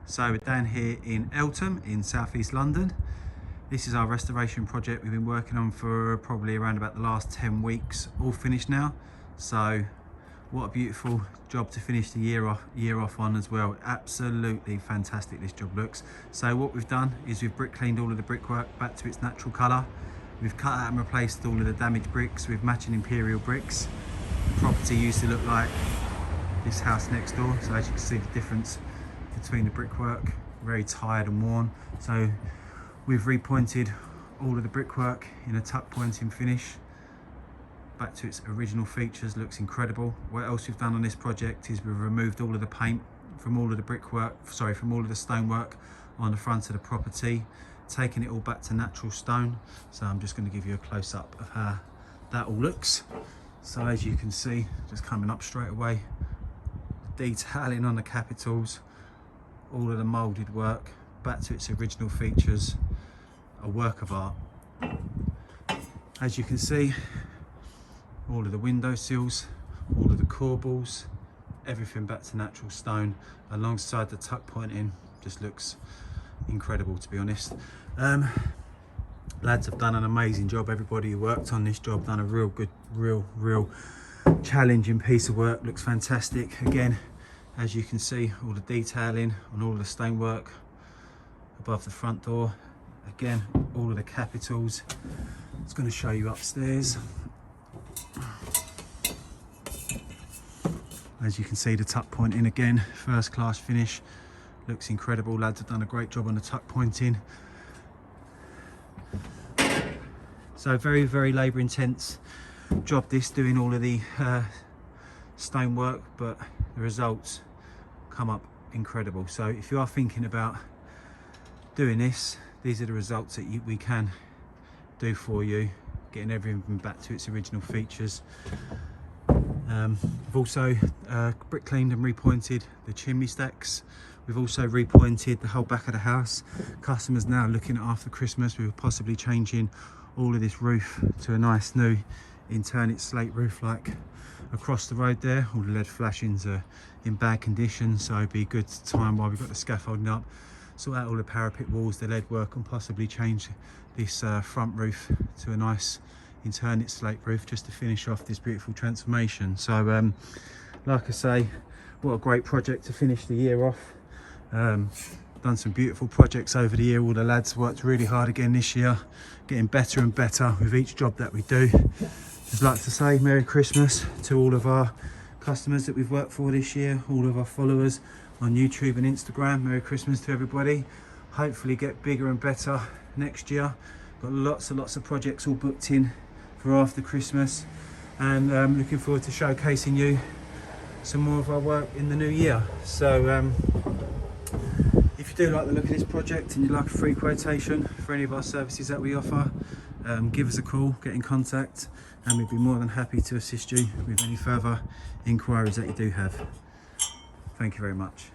So we're down here in Eltham in southeast London. This is our restoration project we've been working on for probably around about the last 10 weeks, all finished now. So what a beautiful job to finish the year off on as well. Absolutely fantastic this job looks. So what we've done is we've brick cleaned all of the brickwork back to its natural colour. We've cut out and replaced all of the damaged bricks with matching imperial bricks. The property used to look like this house next door, so as you can see the difference between the brickwork, very tired and worn. So we've repointed all of the brickwork in a tuck pointing finish back to its original features. Looks incredible. What else we've done on this project is we've removed all of the paint from all of the brickwork, from all of the stonework on the front of the property, taking it all back to natural stone. So I'm just going to give you a close-up of how that all looks. So as you can see, just coming up straight away, detailing on the capitals, all of the moulded work back to its original features, a work of art. As you can see, all of the window sills, all of the corbels, everything back to natural stone alongside the tuck pointing. Just looks incredible, to be honest. Lads have done an amazing job. Everybody who worked on this job done a real good, real challenging piece of work. Looks fantastic. Again, as you can see, all the detailing on all the stonework above the front door. Again, all of the capitals. It's going to show you upstairs. As you can see, the tuck pointing again, first class finish. Looks incredible. Lads have done a great job on the tuck pointing. So very labour intense job this, doing all of the stonework, but the results come up incredible. So if you are thinking about doing this, these are the results that we can do for you, getting everything back to its original features. We've also brick cleaned and repointed the chimney stacks. We've also repointed the whole back of the house. Customers now looking at after Christmas, we were possibly changing all of this roof to a nice new internal slate roof like across the road there. All the LED flashings are in bad condition, so it'd be a good time while we've got the scaffolding up, sort out all the parapet walls, the LED work, and possibly change this front roof to a nice internal slate roof just to finish off this beautiful transformation. So like I say, what a great project to finish the year off. Done some beautiful projects over the year. All the lads worked really hard again this year, getting better and better with each job that we do. Just like to say Merry Christmas to all of our customers that we've worked for this year, all of our followers on YouTube and Instagram. Merry Christmas to everybody. Hopefully get bigger and better next year. Got lots of projects all booked in for after Christmas, and looking forward to showcasing you some more of our work in the new year. So if you do like the look of this project and you'd like a free quotation for any of our services that we offer, give us a call, get in contact, and we'd be more than happy to assist you with any further inquiries that you do have. Thank you very much.